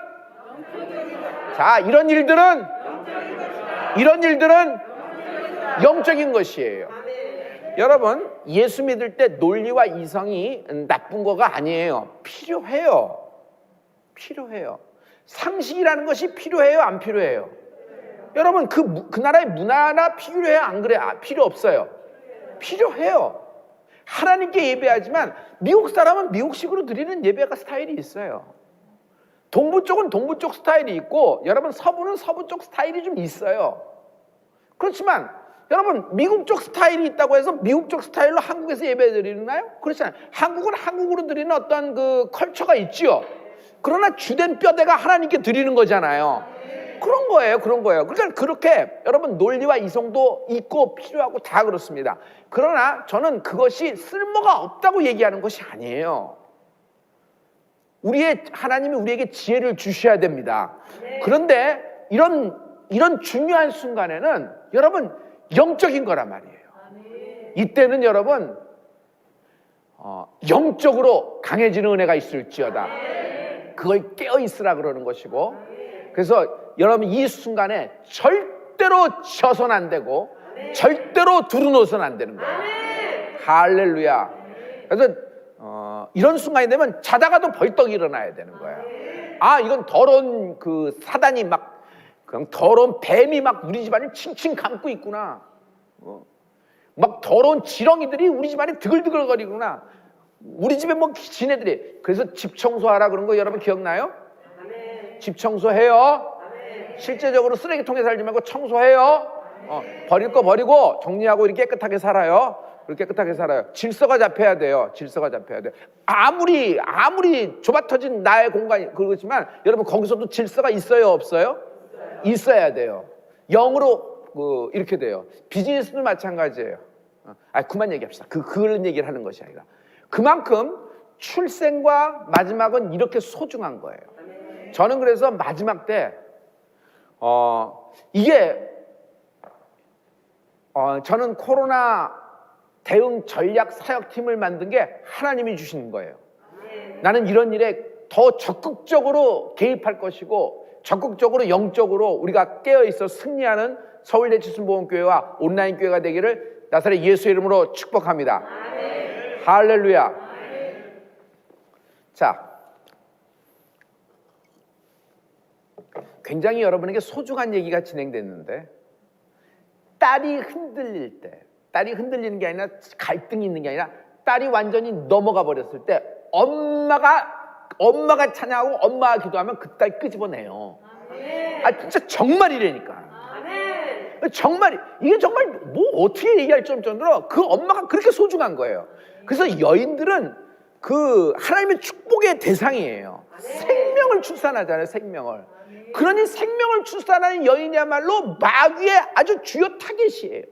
영적인 것이에요. 여러분, 예수 믿을 때 논리와 이성이 나쁜 거가 아니에요. 필요해요. 상식이라는 것이 필요해요, 안 필요해요? 여러분, 그 나라의 문화나 필요해요, 안 그래요? 필요 없어요. 필요해요. 하나님께 예배하지만 미국 사람은 미국식으로 드리는 예배가 스타일이 있어요. 동부 쪽은 동부 쪽 스타일이 있고, 여러분 서부는 서부 쪽 스타일이 좀 있어요. 그렇지만 여러분, 미국 쪽 스타일이 있다고 해서 미국 쪽 스타일로 한국에서 예배 드리나요? 그렇잖아요. 한국은 한국으로 드리는 어떤 그 컬처가 있지요. 그러나 주된 뼈대가 하나님께 드리는 거잖아요. 그런 거예요. 그러니까 그렇게 여러분 논리와 이성도 있고 필요하고 다 그렇습니다. 그러나 저는 그것이 쓸모가 없다고 얘기하는 것이 아니에요. 하나님이 우리에게 지혜를 주셔야 됩니다. 그런데 이런 중요한 순간에는 여러분 영적인 거란 말이에요. 이때는 여러분 영적으로 강해지는 은혜가 있을지어다. 그걸 깨어 있으라 그러는 것이고, 그래서 여러분 이 순간에 절대로 져선 안 되고 절대로 두루노선 안 되는 거예요. 할렐루야. 그래서 이런 순간이 되면 자다가도 벌떡 일어나야 되는 거예요. 이건 더러운 그 사단이 막 그냥 더러운 뱀이 막 우리 집안을 칭칭 감고 있구나. 막 더러운 지렁이들이 우리 집안에 드글드글거리구나. 우리 집에 뭐 지네들이. 그래서 집 청소하라 그런 거 여러분 기억나요? 집 청소해요. 실제적으로 쓰레기통에 살지 말고 청소해요. 버릴 거 버리고 정리하고 이렇게 깨끗하게 살아요. 그렇게 깨끗하게 살아요. 질서가 잡혀야 돼요. 아무리 좁아 터진 나의 공간이 그렇지만 여러분 거기서도 질서가 있어요, 없어요? 있어야 돼요. 영으로 이렇게 돼요. 비즈니스도 마찬가지예요. 그만 얘기합시다. 그런 얘기를 하는 것이 아니라 그만큼 출생과 마지막은 이렇게 소중한 거예요. 저는 그래서 마지막 때 저는 코로나 대응 전략 사역팀을 만든 게 하나님이 주신 거예요. 나는 이런 일에 더 적극적으로 개입할 것이고 적극적으로 영적으로 우리가 깨어있어 승리하는 서울대 칠순보험교회와 온라인 교회가 되기를 나사렛 예수의 이름으로 축복합니다. 할렐루야. 자, 굉장히 여러분에게 소중한 얘기가 진행됐는데, 딸이 흔들리는 게 아니라 갈등이 있는 게 아니라 딸이 완전히 넘어가 버렸을 때 엄마가 찬양하고 엄마가 기도하면 그 딸 끄집어내요. 진짜 정말이라니까. 이게 정말 뭐 어떻게 얘기할 정도로 그 엄마가 그렇게 소중한 거예요. 그래서 여인들은 그 하나님의 축복의 대상이에요. 생명을 출산하잖아요. 그러니 생명을 출산하는 여인이야말로 마귀의 아주 주요 타겟이에요.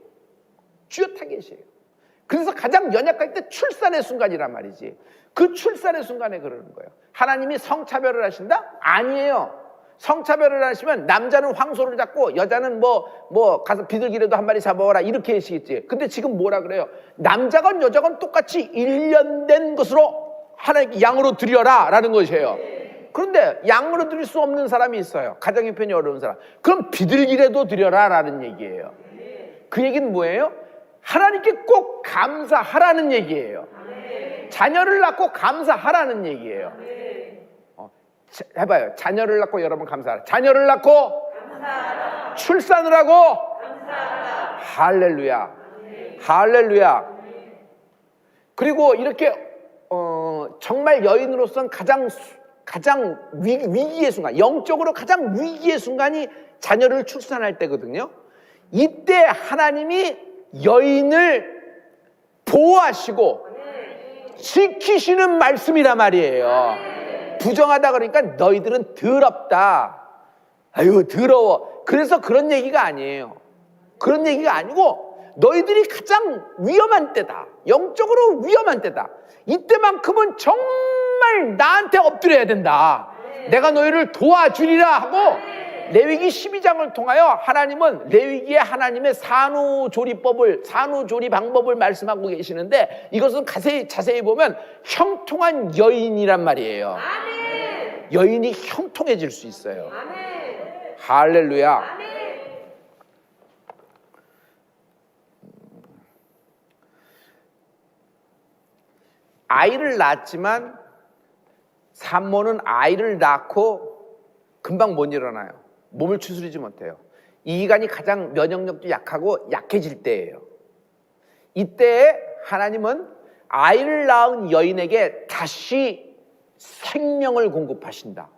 그래서 가장 연약할 때 출산의 순간이란 말이지. 그 출산의 순간에 그러는 거예요. 하나님이 성차별을 하신다? 아니에요. 성차별을 하시면 남자는 황소를 잡고 여자는 뭐 가서 비둘기라도 한 마리 잡아오라 이렇게 하시겠지. 근데 지금 뭐라 그래요? 남자건 여자건 똑같이 일련된 것으로 하나님께 양으로 드려라 라는 것이에요. 그런데 양으로 드릴 수 없는 사람이 있어요. 가정 형편이 어려운 사람. 그럼 비둘기라도 드려라 라는 얘기예요. 그 얘기는 뭐예요? 하나님께 꼭 감사하라는 얘기예요. 자녀를 낳고 감사하라는 얘기예요. 해봐요. 자녀를 낳고 여러분 감사하라. 자녀를 낳고 감사하라. 출산을 하고 감사하라. 할렐루야. 그리고 이렇게 정말 여인으로서는 가장 위기의 순간, 영적으로 가장 위기의 순간이 자녀를 출산할 때거든요. 이때 하나님이 여인을 보호하시고 지키시는 말씀이란 말이에요. 부정하다 그러니까 너희들은 더럽다. 아유 더러워. 그래서 그런 얘기가 아니에요. 그런 얘기가 아니고 너희들이 가장 위험한 때다. 영적으로 위험한 때다. 이때만큼은 정말 나한테 엎드려야 된다. 내가 너희를 도와주리라 하고 레위기 12장을 통하여 하나님은 레위기의 하나님의 산후조리법을, 산후조리 방법을 말씀하고 계시는데 이것은 자세히 보면 형통한 여인이란 말이에요. 여인이 형통해질 수 있어요. 할렐루야. 아이를 낳았지만 산모는 아이를 낳고 금방 못 일어나요. 몸을 추스리지 못해요. 이 기간이 가장 면역력도 약하고 약해질 때예요. 이때에 하나님은 아이를 낳은 여인에게 다시 생명을 공급하신다.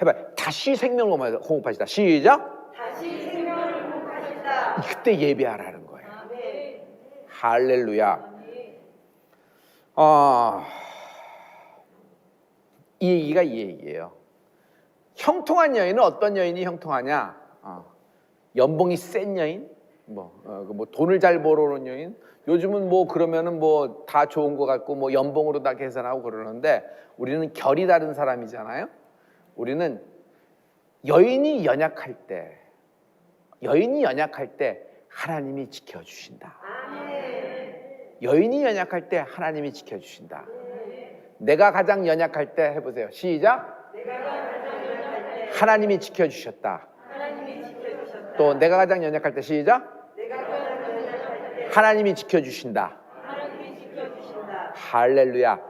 해봐요. 다시 생명을 공급하신다. 시작. 다시 생명을 공급하신다. 그때 예배하라는 거예요. 할렐루야. 이 얘기가 이 얘기예요. 형통한 여인은 어떤 여인이 형통하냐? 연봉이 센 여인, 뭐 돈을 잘 벌어오는 여인. 요즘은 뭐 그러면은 뭐 다 좋은 것 같고 뭐 연봉으로 다 계산하고 그러는데 우리는 결이 다른 사람이잖아요. 우리는 여인이 연약할 때 하나님이 지켜주신다. 여인이 연약할 때 하나님이 지켜주신다. 내가 가장 연약할 때 해보세요. 시작. 하나님이 지켜주셨다. 또 내가 가장 연약할 때 시작. 하나님이 지켜주신다. 할렐루야.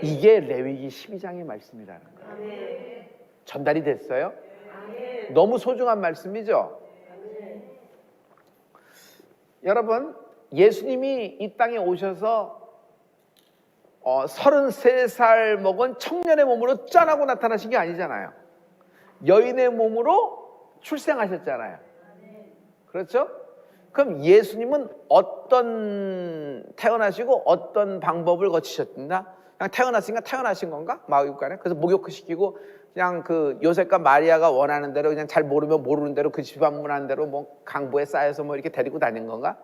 이게 레위기 12장의 말씀이라는 거예요. 전달이 됐어요? 너무 소중한 말씀이죠? 여러분, 예수님이 이 땅에 오셔서 33살 먹은 청년의 몸으로 짠하고 나타나신 게 아니잖아요. 여인의 몸으로 출생하셨잖아요. 그렇죠? 그럼 예수님은 태어나시고 어떤 방법을 거치셨나? 그냥 태어났으니까 태어나신 건가? 마귀간에. 그래서 목욕시키고 그냥 그 요셉과 마리아가 원하는 대로 그냥 잘 모르면 모르는 대로 그 집안 문화는 대로 뭐 강보에 쌓여서 뭐 이렇게 데리고 다닌 건가?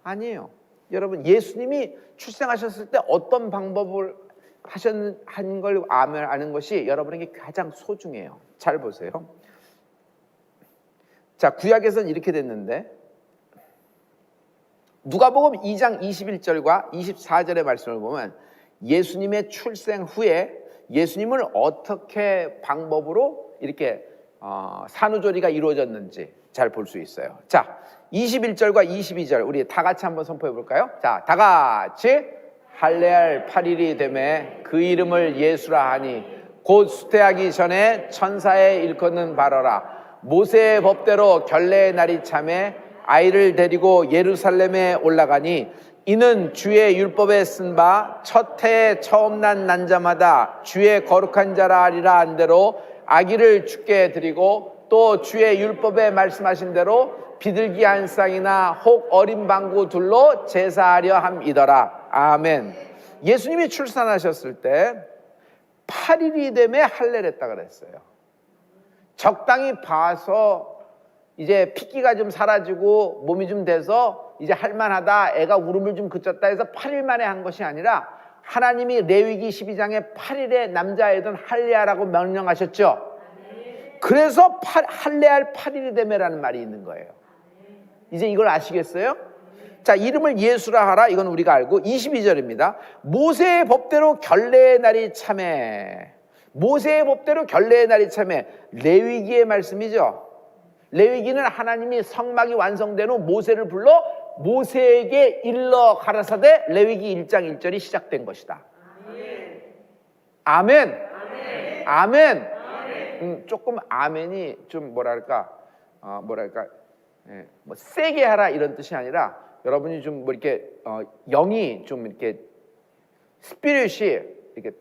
아니에요. 여러분, 예수님이 출생하셨을 때 어떤 방법을 하신 걸 아는 것이 여러분에게 가장 소중해요. 잘 보세요. 자, 구약에서는 이렇게 됐는데 누가복음 2장 21절과 24절의 말씀을 보면 예수님의 출생 후에 예수님을 어떻게 방법으로 이렇게 산후조리가 이루어졌는지 잘 볼 수 있어요. 자, 21절과 22절 우리 다 같이 한번 선포해 볼까요? 자, 다 같이 할례할 8일이 되매 그 이름을 예수라 하니 곧 수태하기 전에 천사의 일컫는 바로라. 모세의 법대로 결례의 날이 참에 아이를 데리고 예루살렘에 올라가니 이는 주의 율법에 쓴 바 첫 해에 처음 난 난자마다 주의 거룩한 자라 하리라 한 대로 아기를 주께 드리고 또 주의 율법에 말씀하신 대로 비둘기 한 쌍이나 혹 어린 방구 둘로 제사하려 함이더라. 아멘. 예수님이 출산하셨을 때 8일이 되매 할례를 했다 그랬어요. 적당히 봐서 이제 핏기가 좀 사라지고 몸이 좀 돼서 이제 할만하다, 애가 울음을 좀 그쳤다 해서 8일 만에 한 것이 아니라 하나님이 레위기 12장에 8일에 남자애든 할례하라고 명령하셨죠. 그래서 할례할 8일이 되매라는 말이 있는 거예요. 이제 이걸 아시겠어요? 자, 이름을 예수라 하라. 이건 우리가 알고 22절입니다. 모세의 법대로 결례의 날이 참에. 모세의 법대로 결례의 날이 참에. 레위기의 말씀이죠. 레위기는 하나님이 성막이 완성된 후 모세를 불러 모세에게 일러 가라사대 레위기 1장 1절이 시작된 것이다. 아멘. 아멘. 아멘. 조금 아멘이 좀 뭐랄까 뭐 세게 하라 이런 뜻이 아니라 여러분이 좀 뭐 이렇게 영이 좀 이렇게 스피릿이 이렇게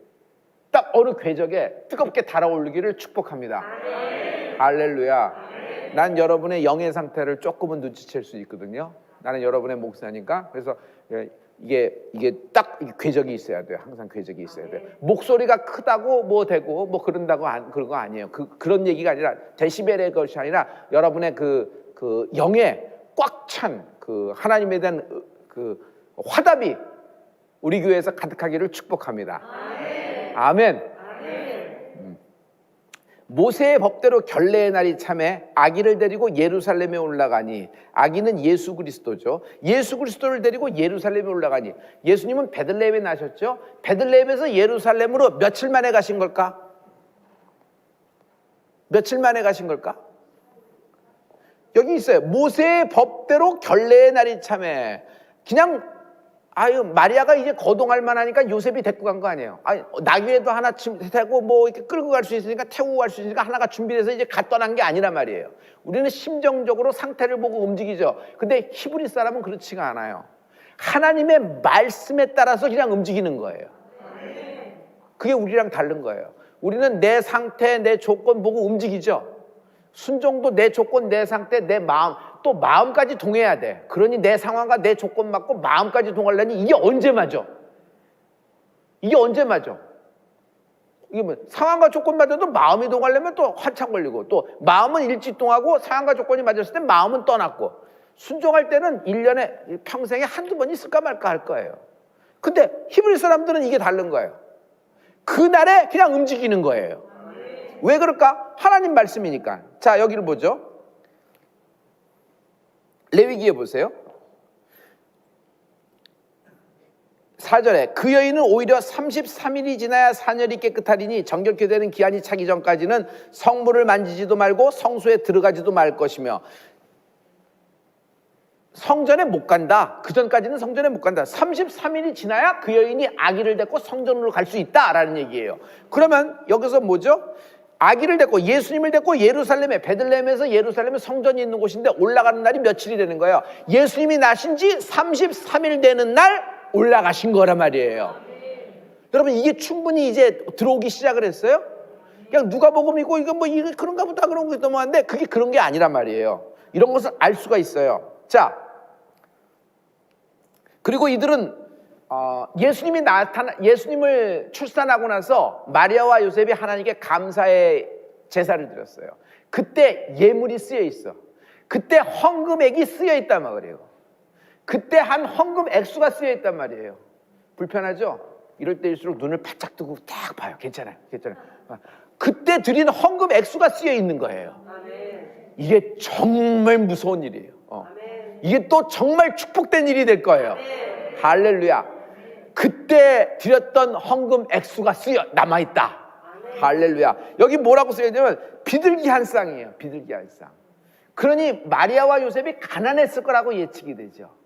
딱 어느 궤적에 뜨겁게 달아오르기를 축복합니다. 할렐루야. 난 여러분의 영의 상태를 조금은 눈치챌 수 있거든요. 나는 여러분의 목사니까. 그래서 이게 딱 궤적이 있어야 돼요. 항상 궤적이 있어야 돼요. 목소리가 크다고 뭐 되고 뭐 그런다고 그런 거 아니에요. 그런 얘기가 아니라 데시벨의 것이 아니라 여러분의 그 영에 꽉 찬 그 하나님에 대한 그 화답이 우리 교회에서 가득하기를 축복합니다. 아멘. 모세의 법대로 결례의 날이 참에 아기를 데리고 예루살렘에 올라가니, 아기는 예수 그리스도죠. 예수 그리스도를 데리고 예루살렘에 올라가니, 예수님은 베들레헴에 나셨죠. 베들레헴에서 예루살렘으로 며칠 만에 가신 걸까? 며칠 만에 가신 걸까? 여기 있어요. 모세의 법대로 결례의 날이 참에. 그냥 마리아가 이제 거동할 만하니까 요셉이 데리고 간 거 아니에요. 나귀에도 하나 태고 뭐 이렇게 끌고 갈 수 있으니까, 태우고 갈 수 있으니까 하나가 준비돼서 이제 가 떠난 게 아니란 말이에요. 우리는 심정적으로 상태를 보고 움직이죠. 근데 히브리 사람은 그렇지가 않아요. 하나님의 말씀에 따라서 그냥 움직이는 거예요. 그게 우리랑 다른 거예요. 우리는 내 상태, 내 조건 보고 움직이죠. 순종도 내 조건, 내 상태, 내 마음, 또 마음까지 동해야 돼. 그러니 내 상황과 내 조건 맞고 마음까지 동하려니 이게 언제 맞아? 이게 언제 맞아? 이게 뭐 상황과 조건 맞아도 마음이 동하려면 또 한참 걸리고, 또 마음은 일찍 동하고 상황과 조건이 맞았을 때 마음은 떠났고, 순종할 때는 1년에 평생에 한두 번 있을까 말까 할 거예요. 근데 히브리 사람들은 이게 다른 거예요. 그날에 그냥 움직이는 거예요. 왜 그럴까? 하나님 말씀이니까. 자, 여기를 보죠. 레위기에 보세요. 4절에 그 여인은 오히려 33일이 지나야 사녀리 깨끗하리니 정결케 되는 기한이 차기 전까지는 성물을 만지지도 말고 성소에 들어가지도 말 것이며, 성전에 못 간다. 그 전까지는 성전에 못 간다. 33일이 지나야 그 여인이 아기를 데리고 성전으로 갈 수 있다라는 얘기예요. 그러면 여기서 뭐죠? 아기를 데리고, 예수님을 데리고 예루살렘에, 베들레헴에서 예루살렘에 성전이 있는 곳인데 올라가는 날이 며칠이 되는 거예요? 예수님이 나신 지 33일 되는 날 올라가신 거란 말이에요. 여러분, 이게 충분히 이제 들어오기 시작을 했어요? 그냥 누가복음이고 이거 뭐 그런가 보다 그런 거 넘어왔는데 그게 그런 게 아니란 말이에요. 이런 것을 알 수가 있어요. 자, 그리고 이들은 예수님을 출산하고 나서 마리아와 요셉이 하나님께 감사의 제사를 드렸어요. 그때 예물이 쓰여 있어. 그때 헌금액이 쓰여 있단 말이에요. 그때 한 헌금 액수가 쓰여 있단 말이에요. 불편하죠? 이럴 때일수록 눈을 바짝 뜨고 딱 봐요. 괜찮아요. 그때 드린 헌금 액수가 쓰여 있는 거예요. 이게 정말 무서운 일이에요. 이게 또 정말 축복된 일이 될 거예요. 할렐루야. 그때 드렸던 헌금 액수가 쓰여 남아있다. 할렐루야. 여기 뭐라고 쓰여있냐면 비둘기 한 쌍이에요. 비둘기 한 쌍. 그러니 마리아와 요셉이 가난했을 거라고 예측이 되죠.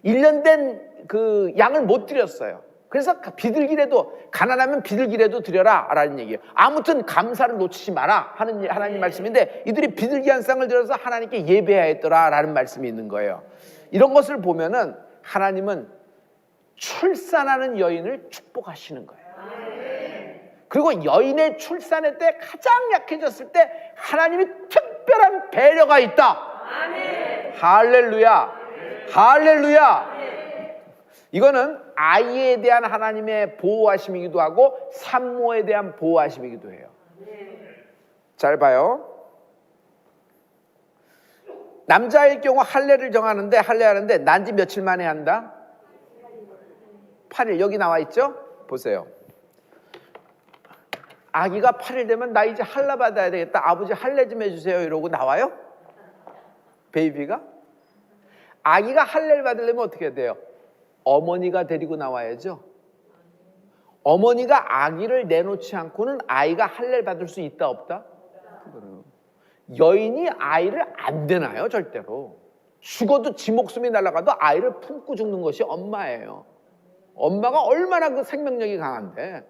1년 된 그 양을 못 드렸어요. 그래서 비둘기라도, 가난하면 비둘기라도 드려라 라는 얘기예요. 아무튼 감사를 놓치지 마라 하는 하나님 말씀인데, 이들이 비둘기 한 쌍을 들어서 하나님께 예배하였더라 라는 말씀이 있는 거예요. 이런 것을 보면은 하나님은 출산하는 여인을 축복하시는 거예요. 그리고 여인의 출산의 때 가장 약해졌을 때 하나님이 특별한 배려가 있다. 할렐루야. 할렐루야. 이거는 아이에 대한 하나님의 보호하심이기도 하고 산모에 대한 보호하심이기도 해요. 잘 봐요. 남자일 경우 할례를 정하는데, 할례하는데 난지 며칠 만에 한다? 8일. 여기 나와 있죠? 보세요. 아기가 8일 되면 나 이제 할례 받아야 되겠다. 아버지 할례 좀 해주세요. 이러고 나와요? 베이비가? 아기가 할례를 받으려면 어떻게 해야 돼요? 어머니가 데리고 나와야죠. 어머니가 아기를 내놓지 않고는 아이가 할례를 받을 수 있다 없다? 여인이 아이를 안 되나요? 절대로. 죽어도 지 목숨이 날아가도 아이를 품고 죽는 것이 엄마예요. 엄마가 얼마나 그 생명력이 강한데.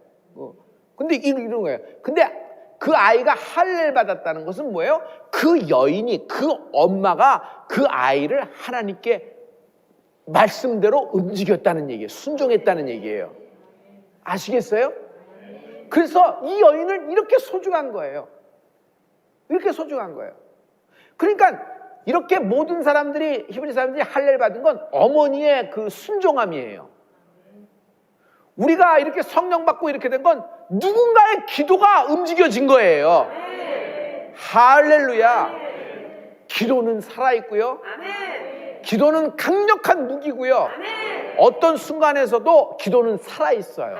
근데 이런 거예요. 근데 그 아이가 할례를 받았다는 것은 뭐예요? 그 여인이, 그 엄마가 그 아이를 하나님께 말씀대로 움직였다는 얘기예요. 순종했다는 얘기예요. 아시겠어요? 그래서 이 여인을 이렇게 소중한 거예요. 이렇게 소중한 거예요. 그러니까 이렇게 모든 사람들이 히브리 사람들이 할례를 받은 건 어머니의 그 순종함이에요. 우리가 이렇게 성령 받고 이렇게 된 건 누군가의 기도가 움직여진 거예요. 할렐루야. 기도는 살아있고요. 기도는 강력한 무기고요. 어떤 순간에서도 기도는 살아있어요.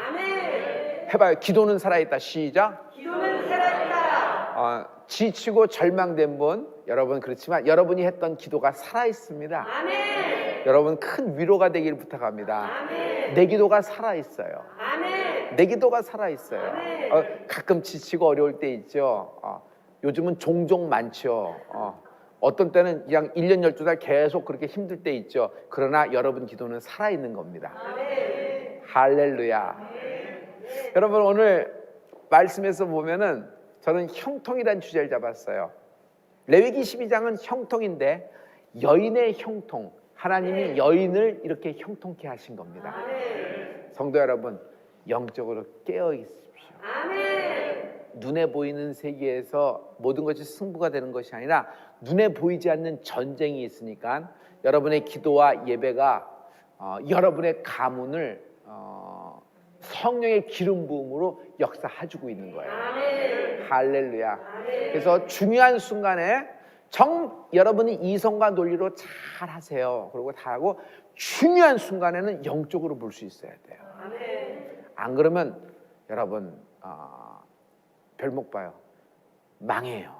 해봐요. 기도는 살아있다. 시작. 기도는 살아있다. 지치고 절망된 분, 여러분 그렇지만 여러분이 했던 기도가 살아있습니다. 아멘. 여러분 큰 위로가 되기를 부탁합니다. 아멘. 내 기도가 살아있어요. 아멘. 내 기도가 살아있어요. 가끔 지치고 어려울 때 있죠. 요즘은 종종 많죠. 어떤 때는 그냥 1년 12달 계속 그렇게 힘들 때 있죠. 그러나 여러분 기도는 살아있는 겁니다. 아멘. 할렐루야. 여러분 오늘 말씀에서 보면은 저는 형통이라는 주제를 잡았어요. 레위기 12장은 형통인데 여인의 형통, 하나님이 여인을 이렇게 형통케 하신 겁니다. 성도 여러분, 영적으로 깨어 있으십시오. 아멘. 눈에 보이는 세계에서 모든 것이 승부가 되는 것이 아니라 눈에 보이지 않는 전쟁이 있으니까 여러분의 기도와 예배가 여러분의 가문을 성령의 기름 부음으로 역사해주고 있는 거예요. 아멘. 할렐루야. 그래서 중요한 순간에 여러분이 이성과 논리로 잘 하세요. 그리고 다 하고 중요한 순간에는 영적으로 볼 수 있어야 돼요. 아멘. 안 그러면 여러분 별 못 봐요. 망해요.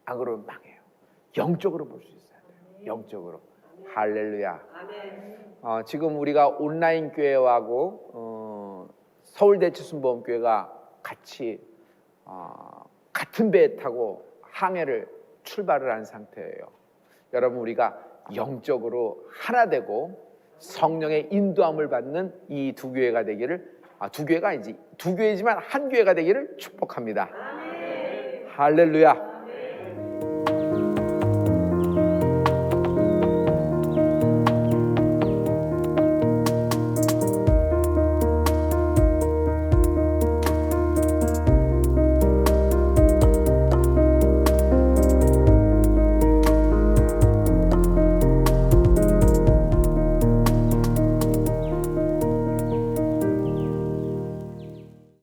안 그러면 망해요. 영적으로 볼 수 있어야 돼요. 영적으로. 할렐루야. 아멘. 지금 우리가 온라인 교회하고 서울대치순복음교회가 같이 같은 배에 타고 항해를 출발을 한 상태예요. 여러분 우리가 영적으로 하나 되고 성령의 인도함을 받는 이 두 교회가 되기를 두 교회가 아니지 두 교회지만 한 교회가 되기를 축복합니다. 아멘. 할렐루야.